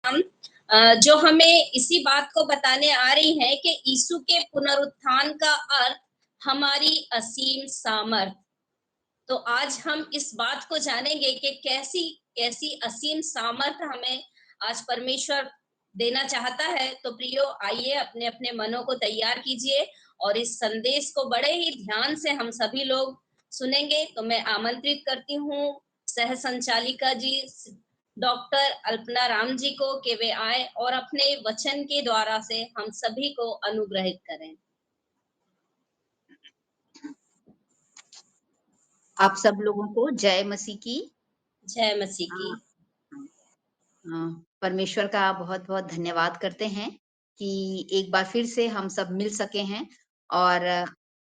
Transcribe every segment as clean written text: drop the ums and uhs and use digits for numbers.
हम जो हमें इसी बात को बताने आ रही हैं कि यीशु के पुनरुत्थान का अर्थ हमारी असीम सामर्थ। तो आज हम इस बात को जानेंगे कि कैसी कैसी असीम सामर्थ हमें आज परमेश्वर देना चाहता है। तो प्रियो, आइए अपने अपने मनों को तैयार कीजिए और इस संदेश को बड़े ही ध्यान से हम सभी लोग सुनेंगे। तो मैं आमंत्रित करती हूँ सह संचालिका जी डॉक्टर अल्पना राम जी को कि वे आए और अपने वचन के द्वारा से हम सभी को अनुग्रहित करें। आप सब लोगों को जय मसीह की। जय मसीह की। परमेश्वर का बहुत बहुत धन्यवाद करते हैं कि एक बार फिर से हम सब मिल सके हैं। और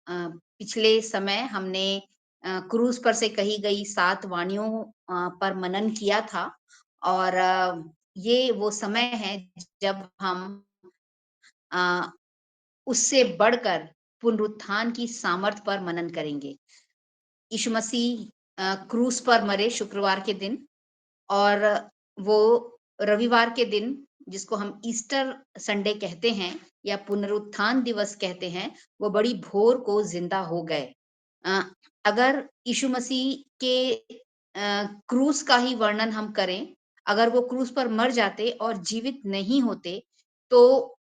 पिछले समय हमने क्रूज पर से कही गई 7 वाणियों पर मनन किया था। और ये वो समय है जब हम उससे बढ़कर पुनरुत्थान की सामर्थ पर मनन करेंगे। यीशु मसीह क्रूज पर मरे शुक्रवार के दिन, और वो रविवार के दिन, जिसको हम ईस्टर संडे कहते हैं या पुनरुत्थान दिवस कहते हैं, वो बड़ी भोर को जिंदा हो गए। अगर यीशु मसीह के क्रूस का ही वर्णन हम करें, अगर वो क्रूस पर मर जाते और जीवित नहीं होते तो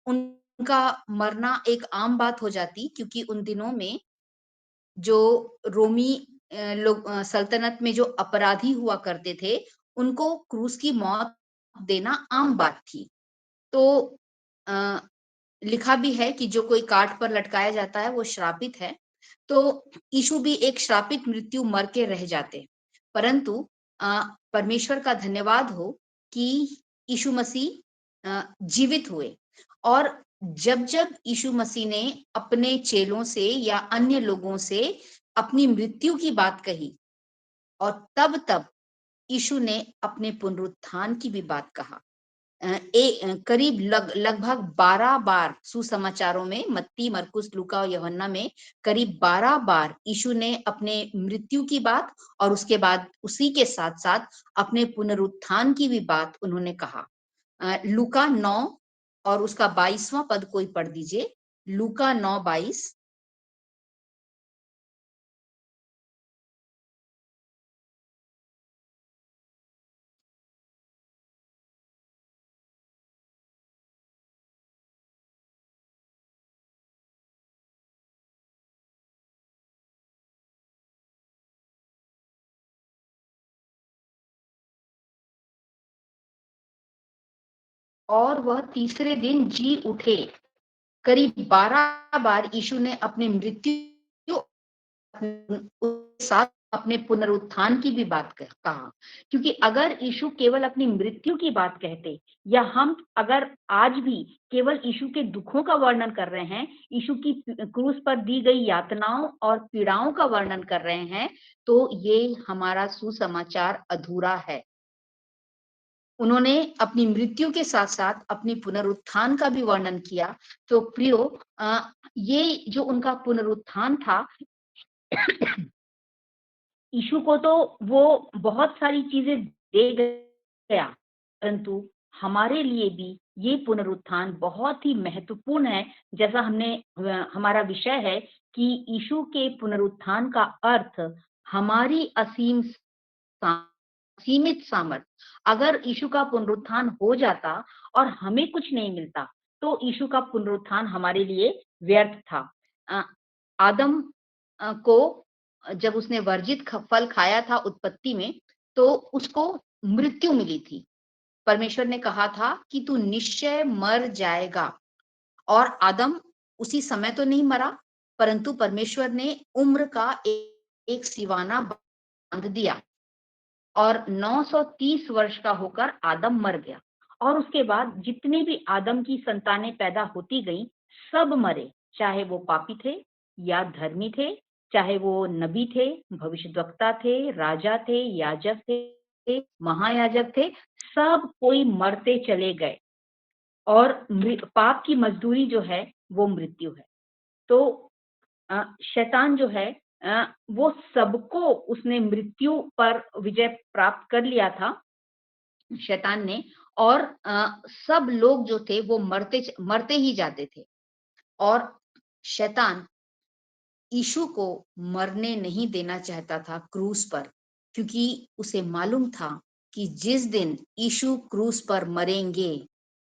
उनका मरना एक आम बात हो जाती, क्योंकि उन दिनों में जो रोमी लोग सल्तनत में जो अपराधी हुआ करते थे, उनको क्रूस की मौत देना आम बात थी। तो अ, लिखा भी है कि जो कोई काठ पर लटकाया जाता है वो श्रापित है। तो यीशु भी एक श्रापित मृत्यु मर के रह जाते, परंतु परमेश्वर का धन्यवाद हो कि यीशु मसीह जीवित हुए। और जब जब यीशु मसीह ने अपने चेलों से या अन्य लोगों से अपनी मृत्यु की बात कही, और तब तब यीशु ने अपने पुनरुत्थान की भी बात कहा। करीब लगभग 12 बार सुसमाचारों में, मत्ती, मरकुस, लूका और यूहन्ना में करीब 12 बार यीशु ने अपने मृत्यु की बात और उसके बाद उसी के साथ साथ अपने पुनरुत्थान की भी बात उन्होंने कहा। लूका 9 और उसका 22वां पद कोई पढ़ दीजिए। लूका 9:22। और वह तीसरे दिन जी उठे। करीब 12 बार यीशु ने अपनी मृत्यु के साथ अपने पुनरुत्थान की भी बात कहा। क्योंकि अगर यीशु केवल अपनी मृत्यु की बात कहते, या हम अगर आज भी केवल यीशु के दुखों का वर्णन कर रहे हैं, यीशु की क्रूस पर दी गई यातनाओं और पीड़ाओं का वर्णन कर रहे हैं, तो ये हमारा सुसमाचार अधूरा है। उन्होंने अपनी मृत्यु के साथ साथ अपनी पुनरुत्थान का भी वर्णन किया। तो प्रियो, ये जो उनका पुनरुत्थान था, यीशु को तो वो बहुत सारी चीजें दे गया, परंतु हमारे लिए भी ये पुनरुत्थान बहुत ही महत्वपूर्ण है। जैसा हमने हमारा विषय है कि यीशु के पुनरुत्थान का अर्थ हमारी असीम सीमित सामर्थ। अगर यीशु का पुनरुत्थान हो जाता और हमें कुछ नहीं मिलता, तो यीशु का पुनरुत्थान हमारे लिए व्यर्थ था। आदम को जब उसने वर्जित फल खाया था उत्पत्ति में, तो उसको मृत्यु मिली थी। परमेश्वर ने कहा था कि तू निश्चय मर जाएगा, और आदम उसी समय तो नहीं मरा, परंतु परमेश्वर ने उम्र का एक सिवाना बांध दिया, और 930 वर्ष का होकर आदम मर गया। और उसके बाद जितने भी आदम की संतानें पैदा होती गई, सब मरे, चाहे वो पापी थे या धर्मी थे, चाहे वो नबी थे, भविष्यद्वक्ता थे, राजा थे, याजक थे, महायाजक थे, सब कोई मरते चले गए। और पाप की मजदूरी जो है वो मृत्यु है। तो शैतान जो है, वो सबको, उसने मृत्यु पर विजय प्राप्त कर लिया था। शैतान ने, और सब लोग जो थे वो मरते ही जाते थे। और शैतान यीशु को मरने नहीं देना चाहता था क्रूस पर, क्योंकि उसे मालूम था कि जिस दिन यीशु क्रूस पर मरेंगे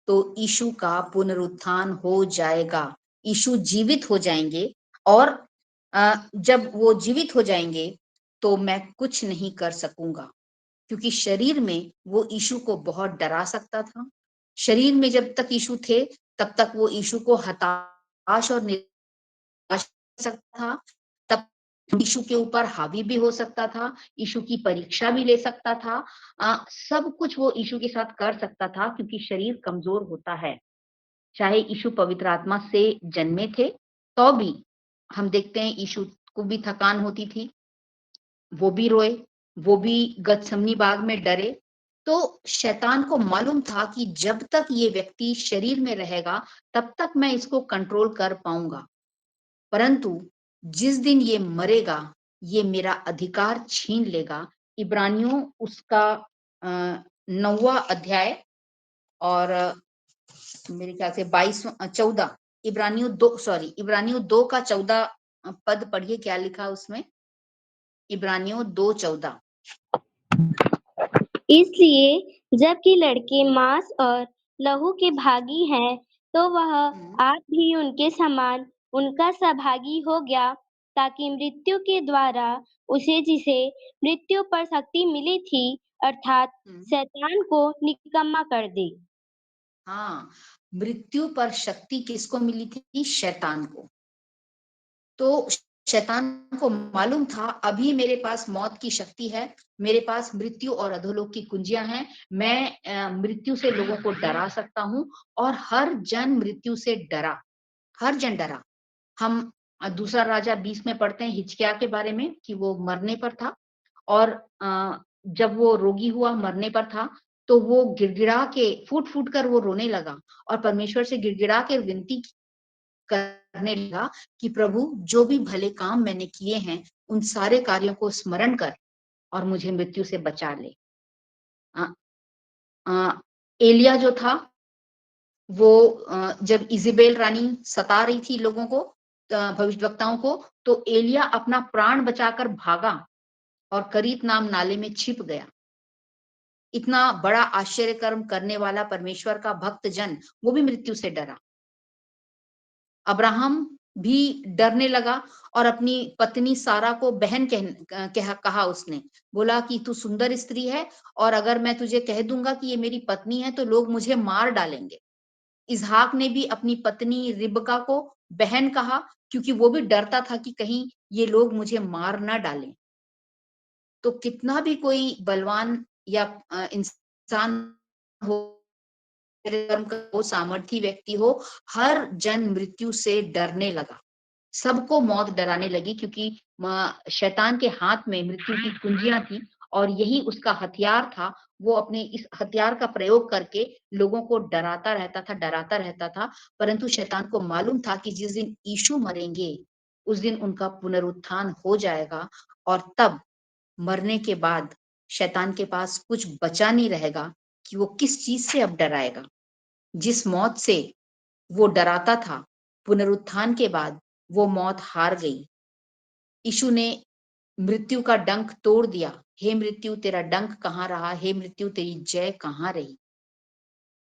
तो यीशु का पुनरुत्थान हो जाएगा, यीशु जीवित हो जाएंगे। और जब वो जीवित हो जाएंगे तो मैं कुछ नहीं कर सकूंगा, क्योंकि शरीर में वो यीशु को बहुत डरा सकता था। शरीर में जब तक यीशु थे तब तक वो यीशु को हताश और निराश कर सकता था, तब यीशु के ऊपर हावी भी हो सकता था, यीशु की परीक्षा भी ले सकता था। सब कुछ वो यीशु के साथ कर सकता था, क्योंकि शरीर कमजोर होता है। चाहे यीशु पवित्र आत्मा से जन्मे थे तो भी हम देखते हैं यीशु को भी थकान होती थी, वो भी रोए, वो भी गतसमनी बाग में डरे। तो शैतान को मालूम था कि जब तक ये व्यक्ति शरीर में रहेगा तब तक मैं इसको कंट्रोल कर पाऊंगा, परंतु जिस दिन ये मरेगा ये मेरा अधिकार छीन लेगा। इब्रानियों उसका 9वां अध्याय और मेरे ख्याल से 14 इब्रानियों 2 का 14 पद पढ़िए, क्या लिखा उसमें। इब्रानियों 2:14। इसलिए जबकि लड़के मांस और लहू के भागी हैं, तो वह आप भी उनके समान उनका सहभागी हो गया, ताकि मृत्यु के द्वारा उसे जिसे मृत्यु पर शक्ति मिली थी, अर्थात शैतान को निकम्मा कर दे। हाँ, मृत्यु पर शक्ति किसको मिली थी? शैतान को। तो शैतान को मालूम था अभी मेरे पास मौत की शक्ति है, मेरे पास मृत्यु और अधोलोक की कुंजियां हैं, मैं मृत्यु से लोगों को डरा सकता हूं। और हर जन मृत्यु से डरा, हर जन डरा। हम दूसरा राजा 20 में पढ़ते हैं हिजकिय्याह के बारे में कि वो मरने पर था, और जब वो रोगी हुआ, मरने पर था, तो वो गिड़गिड़ा के फूट फूट कर वो रोने लगा और परमेश्वर से गिड़गिड़ा के विनती करने लगा कि प्रभु जो भी भले काम मैंने किए हैं उन सारे कार्यों को स्मरण कर और मुझे मृत्यु से बचा ले। एलिया जो था वो जब इजेबेल रानी सता रही थी लोगों को, भविष्यवक्ताओं को, तो एलिया अपना प्राण बचाकर भागा और करीत नाम नाले में छिप गया। इतना बड़ा आश्चर्य कर्म करने वाला परमेश्वर का भक्त जन वो भी मृत्यु से डरा। अब्राहम भी डरने लगा और अपनी पत्नी सारा को बहन कहा। उसने बोला कि तू सुंदर स्त्री है और अगर मैं तुझे कह दूंगा कि ये मेरी पत्नी है तो लोग मुझे मार डालेंगे। इसहाक ने भी अपनी पत्नी रिबका को बहन कहा, क्योंकि वो भी डरता था कि कहीं ये लोग मुझे मार ना डालें। तो कितना भी कोई बलवान या इंसान हो, वो सामर्थी व्यक्ति हो, हर जन मृत्यु से डरने लगा, सबको मौत डराने लगी, क्योंकि शैतान के हाथ में मृत्यु की कुंजियां थी और यही उसका हथियार था। वो अपने इस हथियार का प्रयोग करके लोगों को डराता रहता था। परंतु शैतान को मालूम था कि जिस दिन यीशु मरेंगे उस दिन उनका पुनरुत्थान हो जाएगा, और तब मरने के बाद शैतान के पास कुछ बचा नहीं रहेगा कि वो किस चीज से अब डराएगा। जिस मौत से वो डराता था, पुनरुत्थान के बाद वो मौत हार गई। यीशु ने मृत्यु का डंक तोड़ दिया। हे मृत्यु तेरा डंक कहाँ रहा? हे मृत्यु तेरी जय कहाँ रही?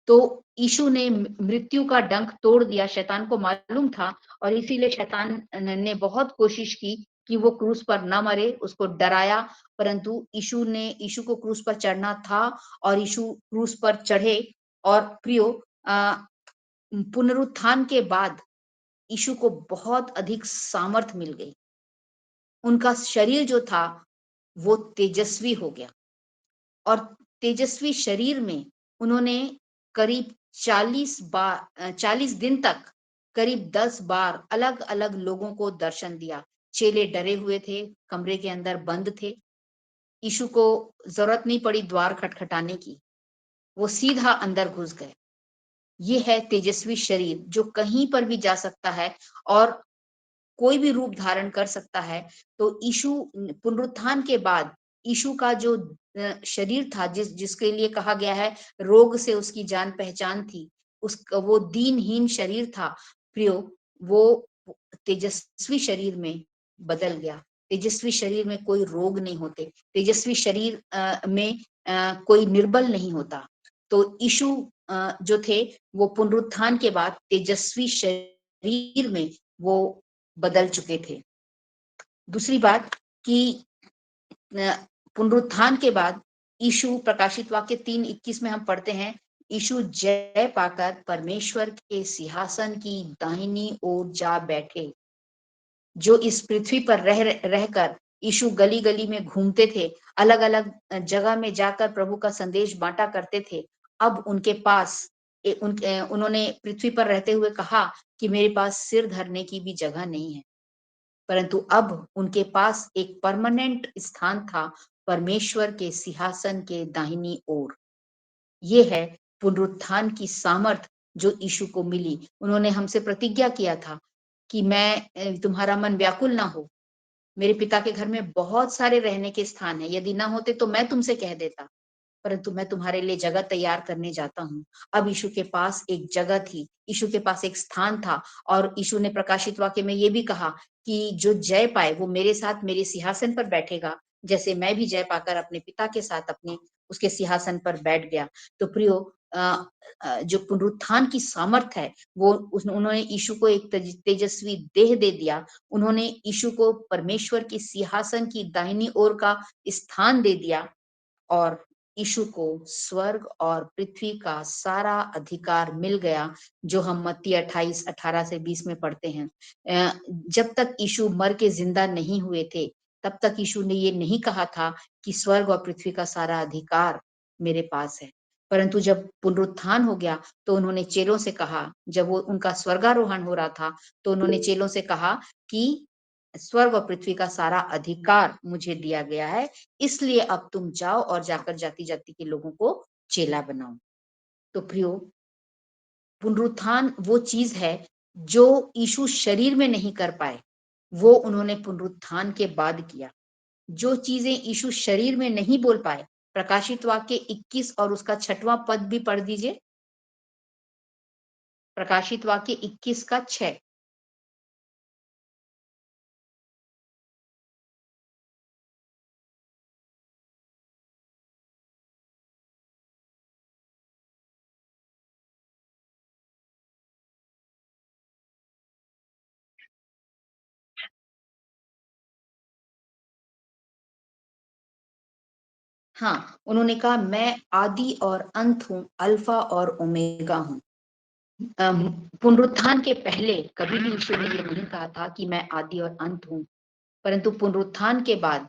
तो यीशु ने मृत्यु का डंक तोड़ दिया। शैतान को मालूम था और इसीलिए शैतान ने बहुत कोशिश की कि वो क्रूस पर ना मरे, उसको डराया। परंतु यीशु को क्रूस पर चढ़ना था और यीशु क्रूस पर चढ़े। और प्रियो, पुनरुत्थान के बाद यीशु को बहुत अधिक सामर्थ मिल गई। उनका शरीर जो था वो तेजस्वी हो गया, और तेजस्वी शरीर में उन्होंने करीब 40 दिन तक करीब 10 बार अलग अलग लोगों को दर्शन दिया। चेले डरे हुए थे, कमरे के अंदर बंद थे। यीशु को जरूरत नहीं पड़ी द्वार खटखटाने की, वो सीधा अंदर घुस गए। ये है तेजस्वी शरीर जो कहीं पर भी जा सकता है और कोई भी रूप धारण कर सकता है। तो यीशु पुनरुत्थान के बाद यीशु का जो शरीर था, जिसके लिए कहा गया है रोग से उसकी जान पहचान थी, वो दीनहीन शरीर था प्रियो, वो तेजस्वी शरीर में बदल गया। तेजस्वी शरीर में कोई रोग नहीं होते, तेजस्वी शरीर में कोई निर्बल नहीं होता। तो यीशु जो थे वो पुनरुत्थान के बाद तेजस्वी शरीर में वो बदल चुके थे। दूसरी बात कि पुनरुत्थान के बाद यीशु, प्रकाशित वाक्य 3:21 में हम पढ़ते हैं, यीशु जय पाकर परमेश्वर के सिंहासन की दाहिनी ओर जा बैठे। जो इस पृथ्वी पर रहकर यीशु गली-गली में घूमते थे, अलग-अलग जगह में जाकर प्रभु का संदेश बाँटा करते थे। अब उनके पास उन्होंने पृथ्वी पर रहते हुए कहा कि मेरे पास सिर धरने की भी जगह नहीं है। परंतु अब उनके पास एक परमानेंट स्थान था, परमेश्वर के सिंहासन के दाहिनी ओर। ये है पुनरुत्थान की सामर्थ जो यीशु को मिली। उन्होंने हमसे प्रतिज्ञा किया था कि मैं तुम्हारा मन व्याकुल ना हो। मेरे पिता के घर में बहुत सारे रहने के स्थान हैं, यदि ना होते तो मैं तुमसे कह देता, परंतु मैं तुम्हारे लिए जगह तैयार करने जाता हूँ। अब यीशु के पास एक जगह थी, यीशु के पास एक स्थान था, और यीशु ने प्रकाशित वाक्य में ये भी कहा कि जो जय पाए वो मेरे साथ मेरे सिंहासन पर बैठेगा, जैसे मैं भी जय पाकर अपने पिता के साथ अपने उसके सिंहासन पर बैठ गया। तो प्रियो, जो पुनरुत्थान की सामर्थ है, वो उन्होंने यीशु को एक तेजस्वी देह दे दिया। उन्होंने यीशु को परमेश्वर की सिंहासन की दाहिनी ओर का स्थान दे दिया, और यीशु को स्वर्ग और पृथ्वी का सारा अधिकार मिल गया, जो हम मत्ती 28:18 से 20 में पढ़ते हैं। जब तक यीशु मर के जिंदा नहीं हुए थे, तब तक यीशु ने ये नहीं कहा था कि स्वर्ग और पृथ्वी का सारा अधिकार मेरे पास है। परंतु जब पुनरुत्थान हो गया, तो उन्होंने चेलों से कहा, जब वो उनका स्वर्गारोहण हो रहा था, तो उन्होंने चेलों से कहा कि स्वर्ग और पृथ्वी का सारा अधिकार मुझे दिया गया है, इसलिए अब तुम जाओ और जाकर जाति-जाति के लोगों को चेला बनाओ। तो प्रियो, पुनरुत्थान वो चीज है जो यीशु शरीर में नहीं कर पाए, वो उन्होंने पुनरुत्थान के बाद किया। जो चीजें यीशु शरीर में नहीं बोल पाए, प्रकाशित वाक्य 21 और उसका 6वां पद भी पढ़ दीजिए। प्रकाशित वाक्य 21 का 6। हाँ, उन्होंने कहा, मैं आदि और अंत हूँ, अल्फा और ओमेगा हूँ। पुनरुत्थान के पहले कभी भी यीशु ने ये नहीं कहा था कि मैं आदि और अंत हूँ, परंतु पुनरुत्थान के बाद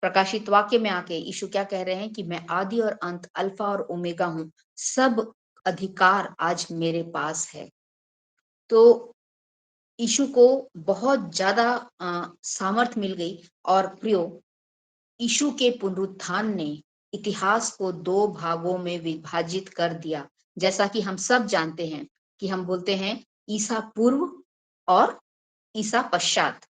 प्रकाशित वाक्य में आके यीशु क्या कह रहे हैं कि मैं आदि और अंत, अल्फा और ओमेगा हूँ, सब अधिकार आज मेरे पास है। तो यीशु को बहुत ज्यादा सामर्थ मिल गई, और प्रियो, यीशु के पुनरुत्थान ने इतिहास को 2 भागों में विभाजित कर दिया। जैसा कि हम सब जानते हैं कि हम बोलते हैं ईसा पूर्व और ईसा पश्चात।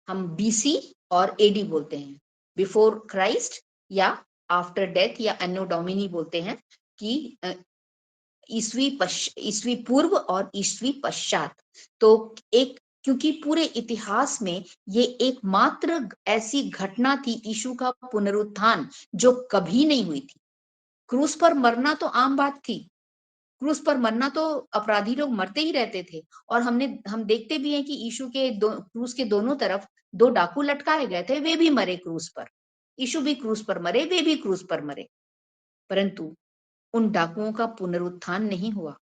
हम बीसी और एडी बोलते हैं, बिफोर क्राइस्ट या आफ्टर डेथ, या एनो डोमिनी बोलते हैं कि ईसवी पूर्व और ईसवी पश्चात। तो एक, क्योंकि पूरे इतिहास में ये एकमात्र ऐसी घटना थी, यीशु का पुनरुत्थान, जो कभी नहीं हुई थी। क्रूस पर मरना तो आम बात थी, क्रूस पर मरना तो अपराधी लोग मरते ही रहते थे, और हम देखते भी हैं कि यीशु के क्रूस के दोनों तरफ 2 डाकू लटकाए गए थे, वे भी मरे क्रूस पर। यीशु भी क्रूस पर मरे, वे भी क्रूस पर मरे, परंतु उन डाकुओं का पुनरुत्थान नहीं हुआ।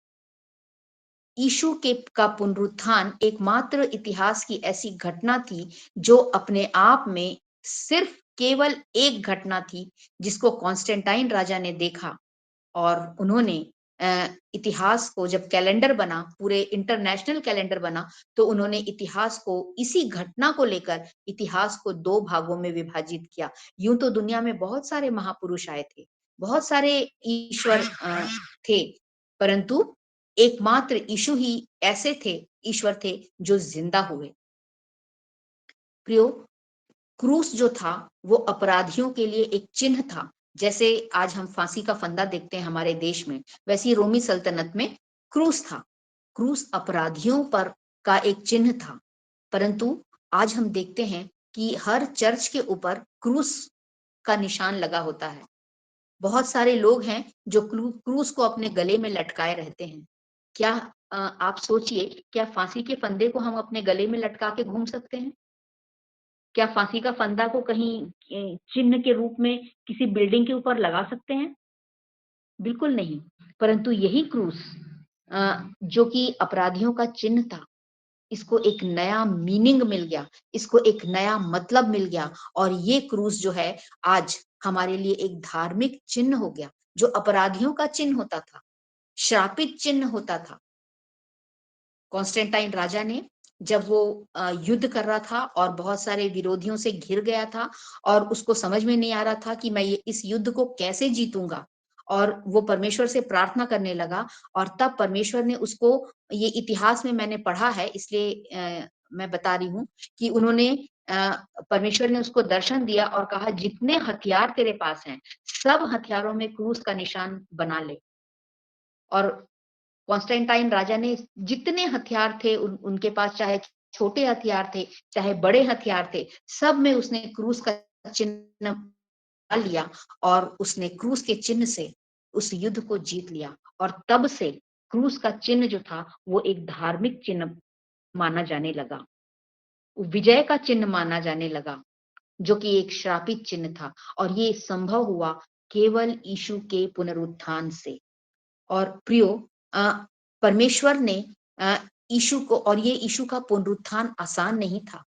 यीशु के का पुनरुत्थान एकमात्र इतिहास की ऐसी घटना थी, जो अपने आप में सिर्फ केवल एक घटना थी, जिसको कॉन्स्टेंटाइन राजा ने देखा, और उन्होंने इतिहास को, जब कैलेंडर बना, पूरे इंटरनेशनल कैलेंडर बना, तो उन्होंने इतिहास को, इसी घटना को लेकर इतिहास को 2 भागों में विभाजित किया। यूं तो दुनिया में बहुत सारे महापुरुष आए थे, बहुत सारे ईश्वर थे, परंतु एकमात्र यीशु ही ऐसे थे, ईश्वर थे, जो जिंदा हुए। प्रियो, क्रूस जो था वो अपराधियों के लिए एक चिन्ह था। जैसे आज हम फांसी का फंदा देखते हैं हमारे देश में, वैसे ही रोमी सल्तनत में क्रूस था। क्रूस अपराधियों पर का एक चिन्ह था। परंतु आज हम देखते हैं कि हर चर्च के ऊपर क्रूस का निशान लगा होता है। बहुत सारे लोग हैं जो क्रूस को अपने गले में लटकाए रहते हैं। क्या आप सोचिए, क्या फांसी के फंदे को हम अपने गले में लटका के घूम सकते हैं? क्या फांसी का फंदा को कहीं चिन्ह के रूप में किसी बिल्डिंग के ऊपर लगा सकते हैं? बिल्कुल नहीं। परंतु यही क्रूस जो कि अपराधियों का चिन्ह था, इसको एक नया मीनिंग मिल गया, इसको एक नया मतलब मिल गया और ये क्रूस जो है आज हमारे लिए एक धार्मिक चिन्ह हो गया। जो अपराधियों का चिन्ह होता था, श्रापित चिन्ह होता था। कॉन्स्टेंटाइन राजा ने जब वो युद्ध कर रहा था और बहुत सारे विरोधियों से घिर गया था और उसको समझ में नहीं आ रहा था कि मैं ये इस युद्ध को कैसे जीतूंगा, और वो परमेश्वर से प्रार्थना करने लगा और तब परमेश्वर ने उसको, ये इतिहास में मैंने पढ़ा है इसलिए मैं बता रही हूँ कि उन्होंने परमेश्वर ने उसको दर्शन दिया और कहा जितने हथियार तेरे पास हैं सब हथियारों में क्रूस का निशान बना ले। और कॉन्स्टेंटाइन राजा ने जितने हथियार थे उनके पास, चाहे छोटे हथियार थे, चाहे बड़े हथियार थे, सब में उसने क्रूस का चिन्ह डाल लिया और उसने क्रूस के चिन्ह से उस युद्ध को जीत लिया। और तब से क्रूस का चिन्ह जो था वो एक धार्मिक चिन्ह माना जाने लगा, विजय का चिन्ह माना जाने लगा, जो कि एक श्रापित चिन्ह था। और ये संभव हुआ केवल यीशु के पुनरुत्थान से। और प्रियो, अ, परमेश्वर ने यीशु को, और ये यीशु का पुनरुत्थान आसान नहीं था।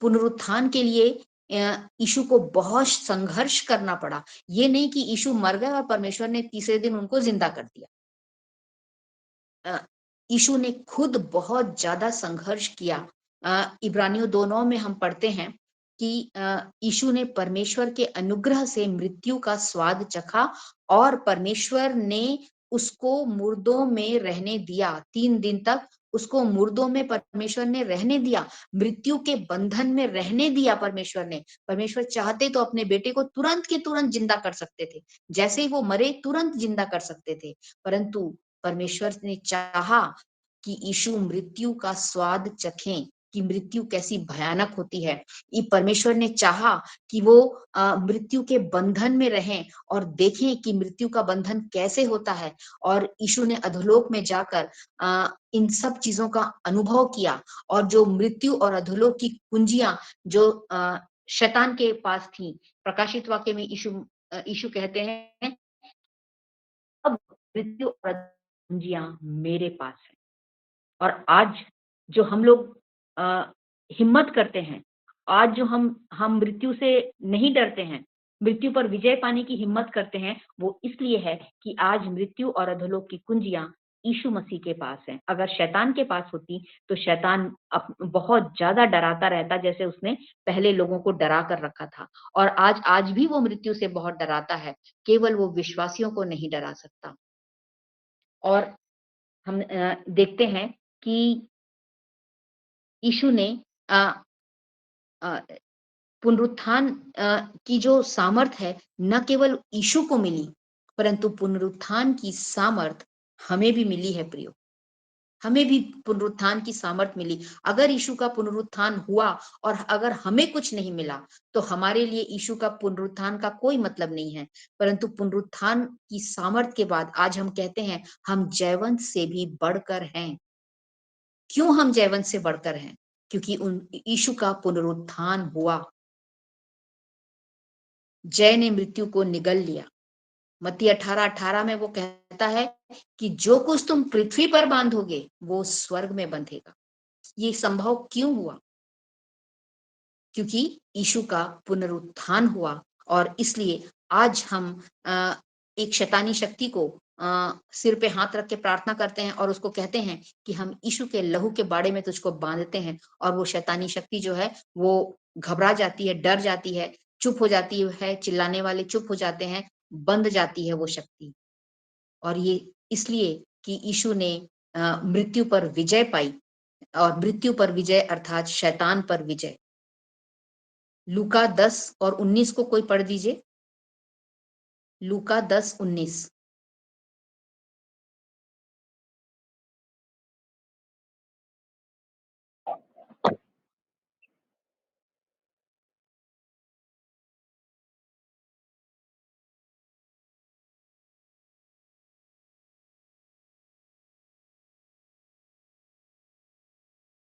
पुनरुत्थान के लिए यीशु को बहुत संघर्ष करना पड़ा। ये नहीं कि यीशु मर गए और परमेश्वर ने तीसरे दिन उनको जिंदा कर दिया। यीशु ने खुद बहुत ज्यादा संघर्ष किया। इब्रानियों 2:9 में हम पढ़ते हैं कि यीशु ने परमेश्वर के अनुग्रह से मृत्यु का स्वाद चखा और परमेश्वर ने उसको मुर्दों में रहने दिया। 3 दिन तक उसको मुर्दों में परमेश्वर ने रहने दिया, मृत्यु के बंधन में रहने दिया परमेश्वर ने। परमेश्वर चाहते तो अपने बेटे को तुरंत के तुरंत जिंदा कर सकते थे, जैसे ही वो मरे तुरंत जिंदा कर सकते थे, परंतु परमेश्वर ने चाहा कि यीशु मृत्यु का स्वाद चखें कि मृत्यु कैसी भयानक होती है। ये परमेश्वर ने चाहा कि वो मृत्यु के बंधन में रहें और देखें कि मृत्यु का बंधन कैसे होता है। और यीशु ने अधोलोक में जाकर इन सब चीजों का अनुभव किया। और जो मृत्यु और अधोलोक की कुंजियां जो शैतान के पास थी, प्रकाशित वाक्य में यीशु कहते हैं, अब मृत्यु और कुंजियां मेरे पास है। और आज जो हम लोग हिम्मत करते हैं, आज जो हम मृत्यु से नहीं डरते हैं, मृत्यु पर विजय पाने की हिम्मत करते हैं, वो इसलिए है कि आज मृत्यु और अधोलोक की कुंजियां यीशु मसीह के पास हैं। अगर शैतान के पास होती तो शैतान बहुत ज्यादा डराता रहता, जैसे उसने पहले लोगों को डरा कर रखा था। और आज भी वो मृत्यु से बहुत डराता है, केवल वो विश्वासियों को नहीं डरा सकता। और हम देखते हैं कि यीशु ने अ अ, पुनरुत्थान की जो सामर्थ है, न केवल यीशु को मिली, परंतु पुनरुत्थान की सामर्थ हमें भी मिली है प्रियो। हमें भी पुनरुत्थान की सामर्थ मिली। अगर यीशु का पुनरुत्थान हुआ और अगर हमें कुछ नहीं मिला, तो हमारे लिए यीशु का पुनरुत्थान का कोई मतलब नहीं है। परंतु पुनरुत्थान की सामर्थ के बाद आज हम कहते हैं, हम जयवंत से भी बढ़कर हैं। क्यों हम जयवंत से बढ़कर हैं? क्योंकि उन यीशु का पुनरुत्थान हुआ। जय ने मृत्यु को निगल लिया। मत्ती 18:18 में वो कहता है कि जो कुछ तुम पृथ्वी पर बांधोगे वो स्वर्ग में बंधेगा। ये संभव क्यों हुआ? क्योंकि यीशु का पुनरुत्थान हुआ। और इसलिए आज हम एक शैतानी शक्ति को सिर पे हाथ रख के प्रार्थना करते हैं और उसको कहते हैं कि हम यीशु के लहू के बाड़े में तुझको बांधते हैं। और वो शैतानी शक्ति जो है वो घबरा जाती है, डर जाती है, चुप हो जाती है, चिल्लाने वाले चुप हो जाते हैं, बंध जाती है वो शक्ति। और ये इसलिए कि यीशु ने मृत्यु पर विजय पाई, और मृत्यु पर विजय अर्थात शैतान पर विजय। लूका 10 और 19 को कोई पढ़ दीजिए। लूका 10:19।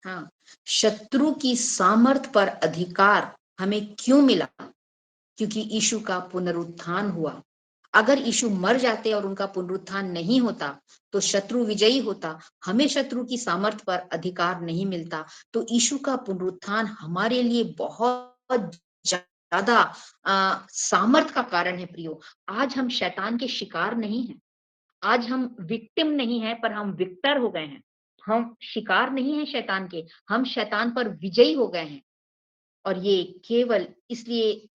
हाँ, शत्रु की सामर्थ पर अधिकार हमें क्यों मिला? क्योंकि यीशु का पुनरुत्थान हुआ। अगर यीशु मर जाते और उनका पुनरुत्थान नहीं होता, तो शत्रु विजयी होता, हमें शत्रु की सामर्थ पर अधिकार नहीं मिलता। तो यीशु का पुनरुत्थान हमारे लिए बहुत ज़्यादा सामर्थ का कारण है प्रियो। आज हम शैतान के शिकार नहीं हैं। आज हम विक्टिम नहीं हैं, पर हम विक्टर हो गए हैं। हम शिकार नहीं हैं शैतान के, हम शैतान पर विजयी हो गए हैं। और ये केवल इसलिए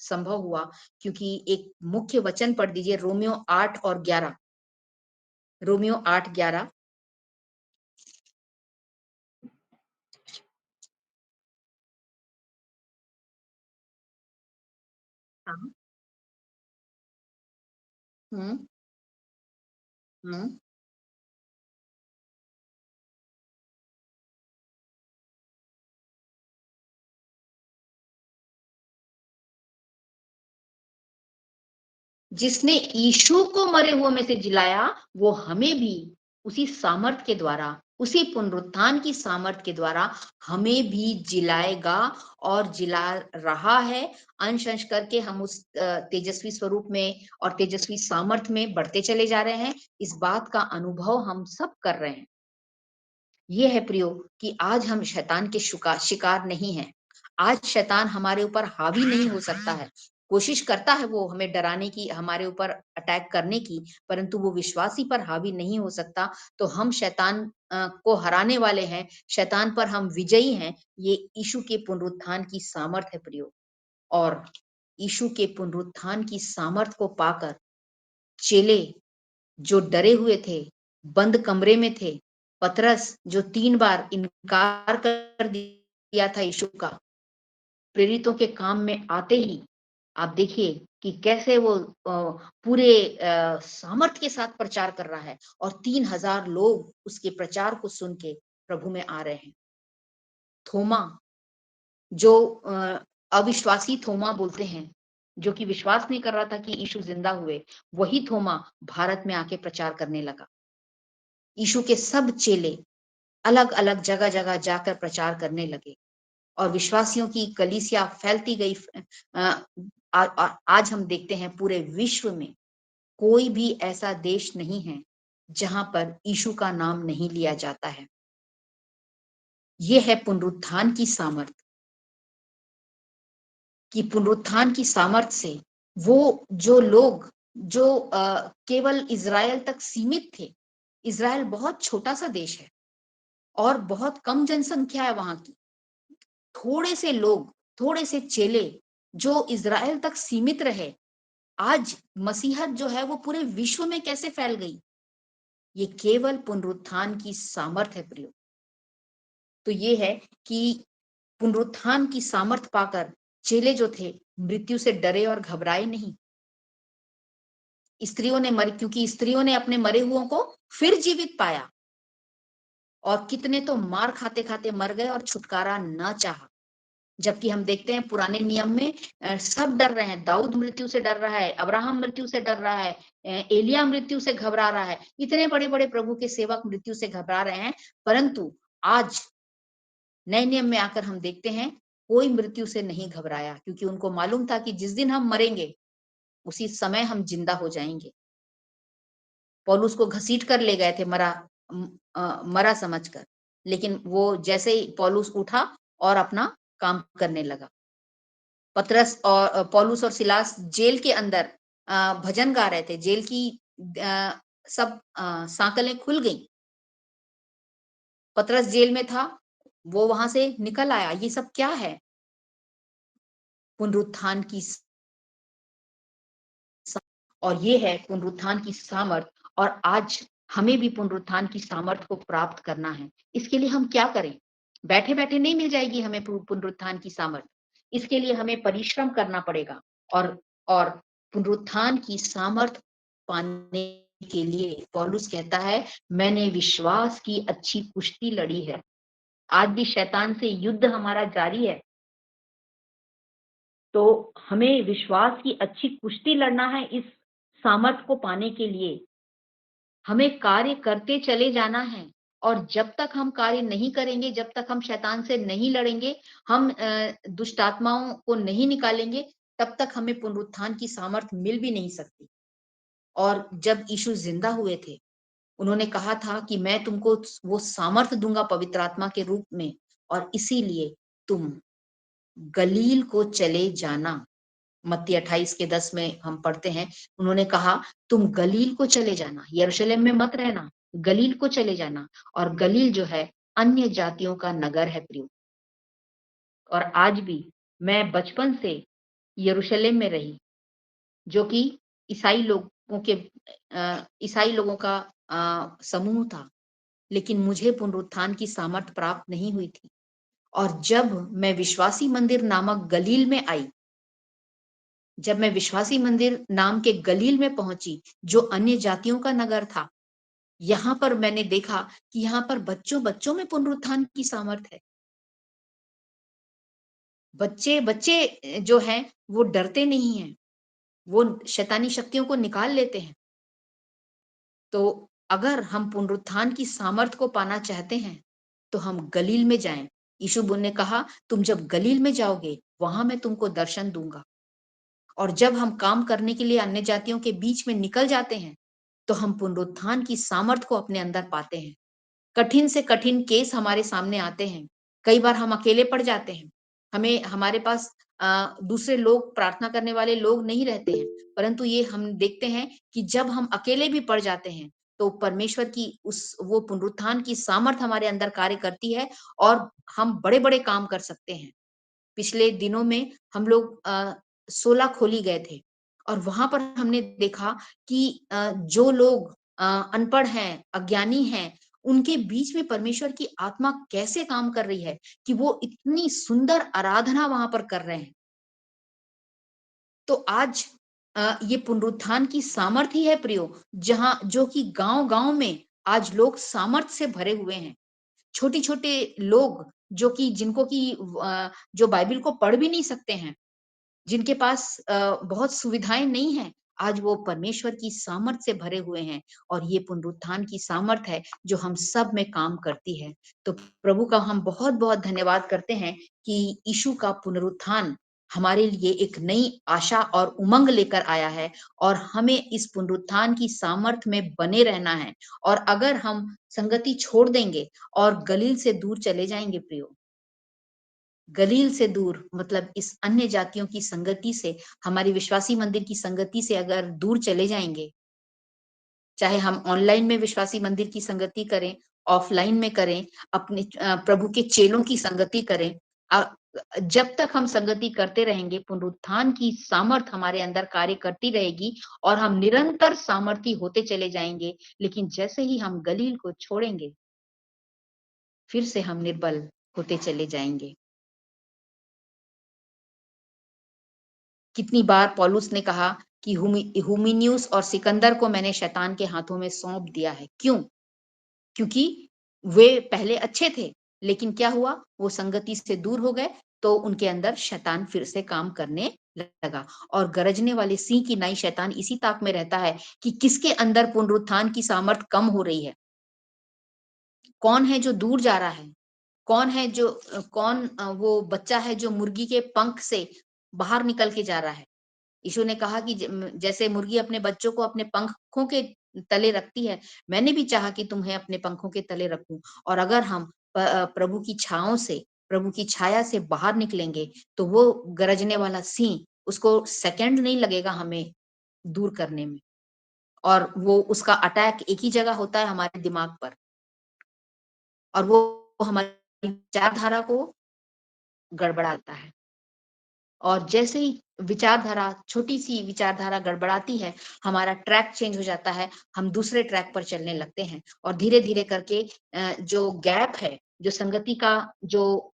संभव हुआ क्योंकि एक मुख्य वचन पढ़ दीजिए, रोमियो 8 और 11। रोमियो 8:11। हाँ। हुँ, हुँ। जिसने यीशु को मरे हुओं में से जिलाया, वो हमें भी उसी सामर्थ के द्वारा, उसी पुनरुत्थान की सामर्थ के द्वारा हमें भी जिलाएगा और जिला रहा है। अंश-अंश करके हम उस तेजस्वी स्वरूप में और तेजस्वी सामर्थ में बढ़ते चले जा रहे हैं। इस बात का अनुभव हम सब कर रहे हैं। ये है प्रियो कि आज हम शैतान के शिकार नहीं हैं। आज शैतान हमारे ऊपर हावी नहीं हो सकता है। कोशिश करता है वो हमें डराने की, हमारे ऊपर अटैक करने की, परंतु वो विश्वासी पर हावी नहीं हो सकता। तो हम शैतान को हराने वाले हैं, शैतान पर हम विजयी हैं। ये यीशु के पुनरुत्थान की सामर्थ है प्रियो। और यीशु के पुनरुत्थान की सामर्थ को पाकर चेले जो डरे हुए थे, बंद कमरे में थे, पतरस जो 3 बार इनकार कर दिया था यीशु का, प्रेरितों के काम में आते ही आप देखिए कि कैसे वो पूरे सामर्थ्य के साथ प्रचार कर रहा है और 3000 लोग उसके प्रचार को सुन के प्रभु में आ रहे हैं। थोमा जो अविश्वासी थोमा बोलते हैं, जो कि विश्वास नहीं कर रहा था कि यीशु ज़िंदा हुए, वही थोमा भारत में आके प्रचार करने लगा। यीशु के सब चेले अलग-अलग जगह-जगह जाकर प्रचार करने लगे और विश्वासियों की कलीसिया फैलती गई। अ, आज हम देखते हैं पूरे विश्व में कोई भी ऐसा देश नहीं है, जहाँ पर यीशु का नाम नहीं लिया जाता है। ये है पुनरुत्थान की सामर्थ, कि पुनरुत्थान की सामर्थ से वो जो लोग जो केवल इज़राइल तक सीमित थे, इज़राइल बहुत छोटा-सा देश है और बहुत कम जनसंख्या है वहाँ की। थोड़े से लोग, थोड़े से चेले जो इज़राइल तक सीमित रहे, आज मसीहत जो है वो पूरे विश्व में कैसे फैल गई? ये केवल पुनरुत्थान की सामर्थ है प्रियो। तो ये है कि पुनरुत्थान की सामर्थ पाकर चेले जो थे, मृत्यु से डरे और घबराए नहीं। क्योंकि स्त्रियों ने अपने मरे हुओं को फिर जीवित पाया और कितने तो मार खाते-खाते मर गए और छुटकारा ना चाहा। जबकि हम देखते हैं पुराने नियम में सब डर रहे हैं। दाऊद मृत्यु से डर रहा है, अब्राहम मृत्यु से डर रहा है, एलिय्याह मृत्यु से घबरा रहा है। इतने बड़े-बड़े प्रभु के सेवक मृत्यु से घबरा रहे हैं, परंतु आज नए नियम में आकर हम देखते हैं, कोई मृत्यु से नहीं घबराया क्योंकि उनको मालूम था कि जिस दिन हम मरेंगे, उसी समय हम जिंदा हो जाएँगे। पौलुस को घसीट कर ले गए थे मरा समझकर, लेकिन वो जैसे ही पौलुस उठा और अपना काम करने लगा। पौलुस और सिलास जेल के अंदर भजन गा रहे थे। जेल की सब सांकलें खुल गईं। पतरस जेल में था, वो वहां से निकल आया। ये सब क्या है? पुनरुत्थान की और ये है पुनरुत्थान की सामर्थ। और आज हमें भी पुनरुत्थान की सामर्थ को प्राप्त करना है। इसके लिए हम क्या करें? बैठे-बैठे नहीं मिल जाएगी हमें पुनरुत्थान की सामर्थ। इसके लिए हमें परिश्रम करना पड़ेगा और पुनरुत्थान की सामर्थ पाने के लिए पौलुस कहता है, मैंने विश्वास की अच्छी कुश्ती लड़ी है। आज भी शैतान से युद्ध हमारा जारी है, तो हमें विश्वास की अच्छी कुश्ती लड़ना है। इस सामर्थ को पाने के लिए हमें कार्य करते चले जाना है, और जब तक हम कार्य नहीं करेंगे, जब तक हम शैतान से नहीं लड़ेंगे, हम दुष्ट आत्माओं को नहीं निकालेंगे, तब तक हमें पुनरुत्थान की सामर्थ मिल भी नहीं सकती। और जब यीशु जिंदा हुए थे, उन्होंने कहा था कि मैं तुमको वो सामर्थ दूंगा पवित्र आत्मा के रूप में, और इसीलिए तुम गलील को चले जाना। मत्ती 28:10 में हम पढ़ते हैं, उन्होंने कहा तुम गलील को चले जाना, यरूशलेम में मत रहना, गलील को चले जाना। और गलील जो है अन्य जातियों का नगर है प्रियो। और आज भी मैं बचपन से यरूशलेम में रही, जो कि ईसाई लोगों का समूह था, लेकिन मुझे पुनरुत्थान की सामर्थ प्राप्त नहीं हुई थी। और जब मैं विश्वासी मंदिर नामक गलील में आई, जब मैं विश्वासी मंदिर नाम के गलील में पहुंची, जो अन्य जातियों का नगर था, यहाँ पर मैंने देखा कि यहाँ पर बच्चों बच्चों में पुनरुत्थान की सामर्थ है। बच्चे जो हैं वो डरते नहीं हैं, वो शैतानी शक्तियों को निकाल लेते हैं। तो अगर हम पुनरुत्थान की सामर्थ को पाना चाहते हैं, तो हम गलील में जाएं। यीशु ने कहा, तुम जब गलील में जाओगे, वहां मैं तुमको दर्शन दूंगा। और जब हम काम करने के लिए अन्य जातियों के बीच में निकल जाते हैं, तो हम पुनरुत्थान की सामर्थ को अपने अंदर पाते हैं। कठिन से कठिन केस हमारे सामने आते हैं। कई बार हम अकेले पड़ जाते हैं। हमारे पास दूसरे लोग, प्रार्थना करने वाले लोग नहीं रहते हैं। परंतु ये हम देखते हैं कि जब हम अकेले भी पड़ जाते हैं, तो परमेश्वर की वो पुनरुत्थान की सामर्थ हमारे अंदर कार्य करती है, और हम बड़े-बड़े काम कर सकते हैं। पिछले दिनों में हम लोग 16 खोली गए थे, और वहां पर हमने देखा कि जो लोग अनपढ़ हैं, अज्ञानी हैं, उनके बीच में परमेश्वर की आत्मा कैसे काम कर रही है कि वो इतनी सुंदर आराधना वहां पर कर रहे हैं। तो आज ये पुनरुत्थान की सामर्थ ही है प्रियो, जो कि गांव-गांव में आज लोग सामर्थ से भरे हुए हैं। छोटे-छोटे लोग जिनको कि जो बाइबल को पढ़ भी नहीं सकते हैं, जिनके पास बहुत सुविधाएं नहीं हैं, आज वो परमेश्वर की सामर्थ से भरे हुए हैं, और ये पुनरुत्थान की सामर्थ है जो हम सब में काम करती है। तो प्रभु का हम बहुत-बहुत धन्यवाद करते हैं कि यीशु का पुनरुत्थान हमारे लिए एक नई आशा और उमंग लेकर आया है, और हमें इस पुनरुत्थान की सामर्थ में बने रहना है। और अगर हम संगति छोड़ देंगे और गलील से दूर चले जाएंगे प्रियो, गलील से दूर मतलब इस अन्य जातियों की संगति से, हमारी विश्वासी मंदिर की संगति से अगर दूर चले जाएंगे, चाहे हम ऑनलाइन में विश्वासी मंदिर की संगति करें, ऑफलाइन में करें, अपने प्रभु के चेलों की संगति करें, जब तक हम संगति करते रहेंगे, पुनरुत्थान की सामर्थ हमारे अंदर कार्य करती रहेगी, और हम निरंतर सामर्थी होते चले जाएंगे। लेकिन जैसे ही हम गलील को छोड़ेंगे, फिर से हम निर्बल होते चले जाएंगे। कितनी बार पौलुस ने कहा कि हुमिनियुस और सिकंदर को मैंने शैतान के हाथों में सौंप दिया है। क्यों? क्योंकि वे पहले अच्छे थे, लेकिन क्या हुआ, वो संगति से दूर हो गए, तो उनके अंदर शैतान फिर से काम करने लगा। और गरजने वाले सिंह की नाई शैतान इसी ताक में रहता है कि किसके अंदर पुनरुत्थान की सामर्थ कम हो रही है, कौन है जो दूर जा रहा है, कौन वो बच्चा है जो मुर्गी के पंख से बाहर निकल के जा रहा है। यीशु ने कहा कि जैसे मुर्गी अपने बच्चों को अपने पंखों के तले रखती है, मैंने भी चाहा कि तुम्हें अपने पंखों के तले रखूं। और अगर हम प्रभु की छाया से बाहर निकलेंगे, तो वो गरजने वाला सिंह, उसको सेकंड नहीं लगेगा हमें दूर करने में, और वो उसका अटैक एक ही जगह होता है, हमारे दिमाग पर, और वो हमारी विचारधारा को गड़बड़ाता है। और जैसे ही छोटी-सी विचारधारा गड़बड़ाती है, हमारा ट्रैक चेंज हो जाता है, हम दूसरे ट्रैक पर चलने लगते हैं, और धीरे-धीरे करके जो गैप है, जो संगति का जो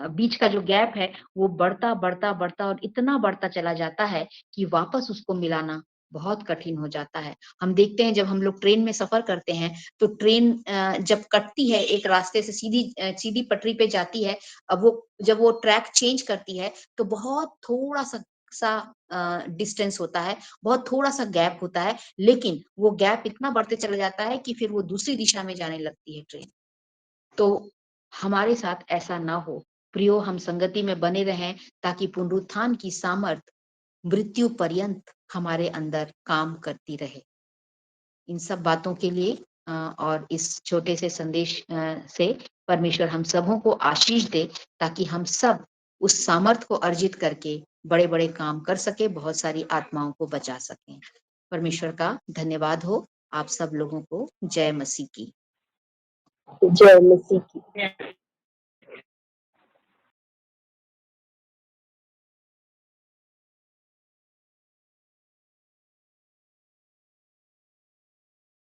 बीच का जो गैप है वो बढ़ता बढ़ता बढ़ता और इतना बढ़ता चला जाता है कि वापस उसको मिलाना बहुत कठिन हो जाता है। हम देखते हैं जब हम लोग ट्रेन में सफर करते हैं तो ट्रेन जब कटती है एक रास्ते से सीधी पटरी पे जाती है, अब वो जब वो ट्रैक चेंज करती है तो बहुत थोड़ा सा डिस्टेंस होता है, बहुत थोड़ा सा गैप होता है, लेकिन वो गैप इतना बढ़ते चला जाता है कि फिर वो दूसरी दिशा में जाने लगती है ट्रेन। तो हमारे साथ ऐसा ना हो। प्रियो, हम संगति में बने रहें ताकि पुनरुत्थान की सामर्थ मृत्यु पर्यंत हमारे अंदर काम करती रहे। इन सब बातों के लिए और इस छोटे से संदेश से परमेश्वर हम सबों को आशीष दे ताकि हम सब उस सामर्थ को अर्जित करके बड़े-बड़े काम कर सके, बहुत सारी आत्माओं को बचा सकें। परमेश्वर का धन्यवाद हो आप सब लोगों को। जय मसीह की। जय मसीह की।